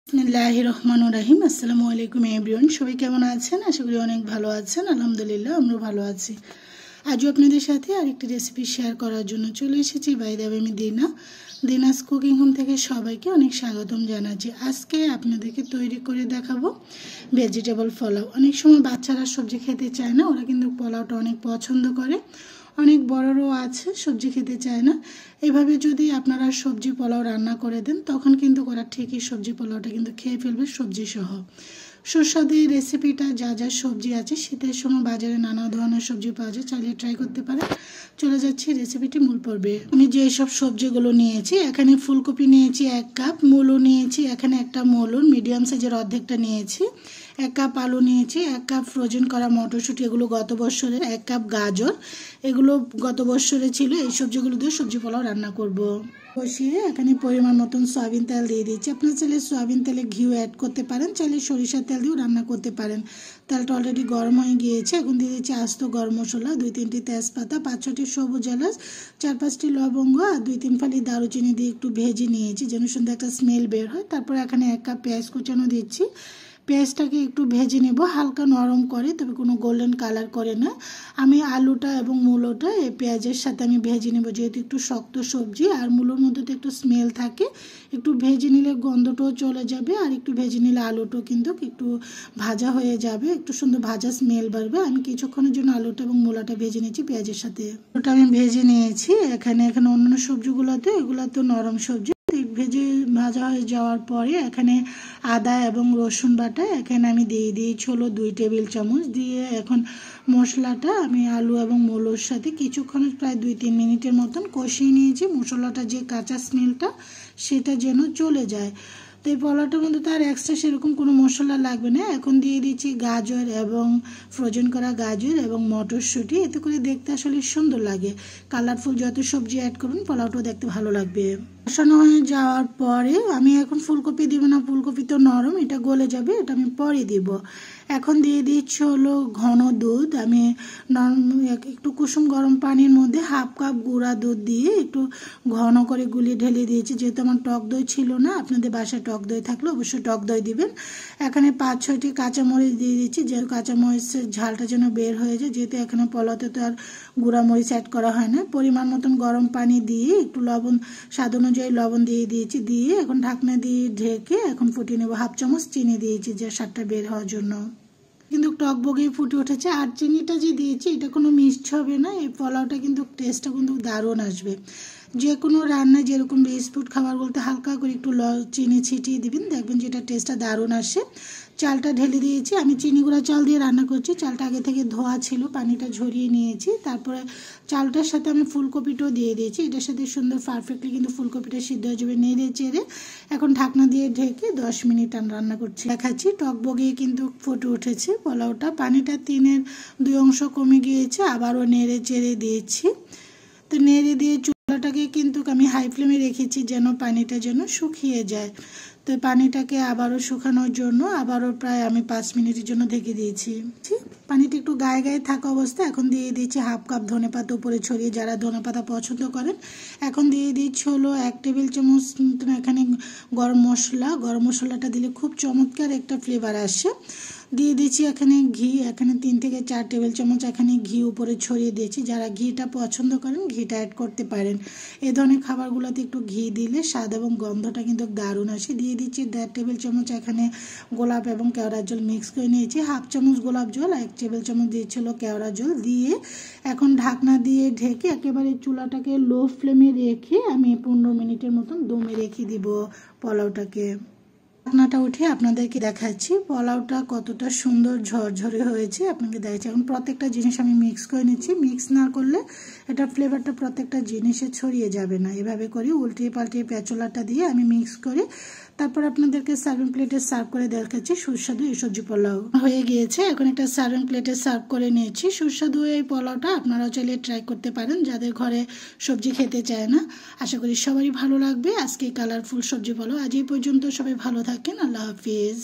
বিসমিল্লাহির রহমানির রহিম। আসসালামু আলাইকুম এভরিওয়ান। সবাই কেমন আছেন? আশা করি অনেক ভালো আছেন। আলহামদুলিল্লাহ আমরা ভালো আছি। আজও আপনাদের সাথে আরেকটি রেসিপি শেয়ার করার জন্য চলে এসেছি। বাই দ্য ওয়ে, আমি দিনাস কুকিং হোম থেকে সবাইকে অনেক স্বাগতম জানাচ্ছি। আজকে আপনাদেরকে তৈরি করে দেখাবো ভেজিটেবল পোলাও। অনেক সময় বাচ্চারা সবজি খেতে চায় না, ওরা কিন্তু পোলাওটা অনেক পছন্দ করে। অনেক বড়রাও আছে সবজি খেতে চায় না। এভাবে যদি আপনারা সবজি পোলাও রান্না করে দেন তখন কিন্তু ওরা ঠিকই সবজি পোলাওটা কিন্তু খেয়ে ফেলবে সবজি সহ। সুস্বাদু এই রেসিপিটা যা যা সবজি আছে, শীতের সময় বাজারে নানা ধরনের সবজি পাওয়া যায়, চাইলে ট্রাই করতে পারেন। চলে যাচ্ছি রেসিপিটি মূল পর্বে। আমি যে সব সবজিগুলো নিয়েছি, এখানে ফুলকপি নিয়েছি 1 কাপ, মূলো নিয়েছি এখানে একটা মূলো মিডিয়াম সাইজের অর্ধেকটা নিয়েছি, 1 কাপ আলু নিয়েছি, 1 কাপ ফ্রোজেন করা মটরশুঁটি, এগুলো গত বছরের, 1 কাপ গাজর, এগুলো গত বছরে ছিল। এই সবজিগুলো দিয়ে সবজি পোলাও রান্না করব। বসিয়ে এখানে পরিমাণ মতন সয়াবিন তেল দিয়ে দিচ্ছি। আপনারা চাইলে সয়াবিন তেলে ঘিও অ্যাড করতে পারেন, চাইলে সরিষার তেল দিয়েও রান্না করতে পারেন। তেলটা অলরেডি গরম হয়ে গিয়েছে। এখন দিয়ে দিচ্ছি আস্ত গরম মশলা, 2-3টি তেজপাতা, 5-6টি সবুজ এলাচ, 4-5টি লবঙ্গ আর 2-3 ফালি দারুচিনি দিয়ে একটু ভেজে নিয়েছি যেন সুন্দর একটা স্মেল বের হয়। তারপর এখানে 1 কাপ পেঁয়াজ কুচানো দিচ্ছি। পেঁয়াজটাকে একটু ভেজে নেব হালকা নরম করে, তবে কোনো গোল্ডেন কালার করে না। আমি আলুটা এবং মূলোটা এই পেঁয়াজের সাথে আমি ভেজে নেব, যেহেতু একটু শক্ত সবজি আর মূলোর মধ্যে তো একটু স্মেল থাকে। একটু ভেজে নিলে গন্ধটাও চলে যাবে, আর একটু ভেজে নিলে আলুটাও কিন্তু একটু ভাজা হয়ে যাবে, একটু সুন্দর ভাজা স্মেল বাড়বে। আমি কিছুক্ষণের জন্য আলুটা এবং মূলাটা ভেজে নিয়েছি পেঁয়াজের সাথে। ওটা আমি ভেজে নিয়েছি। এখানে অন্যান্য সবজিগুলোতে, এগুলো তো নরম সবজি, ভেজে ভাজা হয়ে যাওয়ার পরে এখানে আদা এবং রসুন বাটা এখানে আমি দিয়ে দিয়েছি হলো 2 টেবিল চামচ। দিয়ে এখন মশলাটা আমি আলু এবং মূলোর সাথে কিছুক্ষণ প্রায় 2-3 মিনিটের মতন কষিয়ে নিয়েছি। মশলাটা যে কাঁচা স্মেলটা সেটা যেন চলে যায়। তো এই পোলাওটার মধ্যে তার এক্সট্রা সেরকম কোনো মশলা লাগবে না। এখন দিয়ে দিচ্ছি গাজর এবং ফ্রোজেন করা গাজর এবং মটরশুঁটি, এতে করে দেখতে আসলে সুন্দর লাগে। কালারফুল যত সবজি অ্যাড করবেন পোলাওটাও দেখতে ভালো লাগবে। কষানো হয়ে যাওয়ার পরে আমি এখন ফুলকপি দিব না, ফুলকপি তো নরম, এটা গলে যাবে, এটা আমি পরে দিব। এখন দিয়ে দিচ্ছি হলো ঘন দুধ। আমি একটু কুসুম গরম পানির মধ্যে 1/2 কাপ গুঁড়া দুধ দিয়ে একটু ঘন করে গুলিয়ে ঢেলে দিয়েছি। যেহেতু আমার টক দই ছিল না, আপনাদের বাসায় টক দই থাকলে অবশ্যই টক দই দিবেন। এখানে 5-6টি কাঁচামরিচ দিয়ে দিচ্ছি, যে কাঁচামরিচের ঝালটা যেন বের হয়ে যায়, যেহেতু এখানে পোলাওতে তো আর গুঁড়া মরিচ অ্যাড করা হয় না। পরিমাণ মতন গরম পানি দিয়ে একটু লবণ, স্বাদ অনুযায়ী লবণ দিয়ে দিয়েছি। দিয়ে এখন ঢাকনা দিয়ে ঢেকে এখন ফুটিয়ে নেব। 1/2 চামচ চিনি দিয়েছি যে স্বাদটা বের হওয়ার জন্য, কিন্তু টক বগিয়ে ফুটে উঠেছে। আর চিনিটা যে দিয়েছি এটা কোনো মিষ্টি হবে না, এই পোলাওটা কিন্তু টেস্টটা কিন্তু দারুণ আসবে। যে কোনো রান্নায় যেরকম বিস্কুট খাবার বলতে হালকা করে একটু চিনি ছিটিয়ে দিবেন, দেখবেন যেটা টেস্টটা দারুণ আসে। চালটা ঢেলে দিয়েছি। আমি চিনি গুঁড়া চাল দিয়ে রান্না করছি, চালটা আগে থেকে ধোয়া ছিল, পানিটা ঝরিয়ে নিয়েছি। তারপরে চালটার সাথে আমি ফুলকপিটাও দিয়ে দিয়েছি, এটার সাথে সুন্দর পারফেক্টলি কিন্তু ফুলকপিটা সিদ্ধ হয়ে যাবে। নেড়ে চেড়ে এখন ঢাকনা দিয়ে ঢেকে 10 মিনিট আমি রান্না করছি। দেখাচ্ছি টক বগিয়ে কিন্তু ফুটে উঠেছে পোলাওটা, পানিটা 3/2 অংশ কমে গিয়েছে। আবারও নেড়ে চেড়ে দিয়েছি। তো নেড়ে দিয়ে চুলাটাকে কিন্তু আমি হাই ফ্লেমে রেখেছি যেন পানিটা যেন শুকিয়ে যায়। তো পানিটাকে আবারও শুকানোর জন্য আবারও প্রায় আমি 5 মিনিটের জন্য ঢেকে দিয়েছি। পানিটা একটু গায়ে গায়ে থাকা অবস্থায় এখন দিয়ে দিচ্ছি 1/2 কাপ ধনেপাতা উপরে ছড়িয়ে, যারা ধনেপাতা পছন্দ করেন। এখন দিয়ে দিচ্ছি হলো 1 টেবিল চামচ এখানে গরম মশলা। গরম মশলাটা দিলে খুব চমৎকার একটা ফ্লেভার আসে। দিয়ে দিচ্ছি এখানে ঘি, এখানে 3 থেকে 4 টেবিল চামচ এখানে ঘি উপরে ছড়িয়ে দিয়েছি। যারা ঘিটা পছন্দ করেন ঘিটা অ্যাড করতে পারেন। এই ধরনের খাবারগুলোতে একটু ঘি দিলে স্বাদ এবং গন্ধটা কিন্তু দারুণ আসে। দিয়ে দিচ্ছি 1.5 টেবিল চামচ এখানে গোলাপ এবং কেওড়ার জল মিক্স করে নিয়েছি। 1/2 চামচ গোলাপ জল, 1 টেবিল চামচ দিয়েছিল কেওড়া জল। দিয়ে এখন ঢাকনা দিয়ে ঢেকে একেবারে চুলাটাকে লো ফ্লেমে রেখে আমি 15 মিনিটের মতন দমে রেখে দিব পোলাওটাকে। ঢাকনাটা উঠে আপনাদেরকে দেখাচ্ছি পোলাওটা কতটা সুন্দর ঝরঝরে হয়েছে, আপনাকে দেখাচ্ছি। এখন প্রত্যেকটা জিনিস আমি মিক্স করে নিচ্ছি। মিক্স না করলে এটা ফ্লেভারটা প্রত্যেকটা জিনিসে ছড়িয়ে যাবে না। এভাবে করে উল্টিয়ে পাল্টিয়ে পেঁচলাটা দিয়ে আমি মিক্স করে তারপর আপনাদেরকে সার্ভিং প্লেটে সার্ভ করে দেখাচ্ছি। সুস্বাদু এই সবজি পোলাও হয়ে গিয়েছে। এখন একটা সার্ভিং প্লেটে সার্ভ করে নিয়েছি। সুস্বাদু এই পোলাওটা আপনারাও চাইলে ট্রাই করতে পারেন, যাদের ঘরে সবজি খেতে চায় না। আশা করি সবারই ভালো লাগবে আজকে কালারফুল সবজি পোলাও। আজ এই পর্যন্ত, সবাই ভালো থাকেন। আল্লাহ হাফিজ।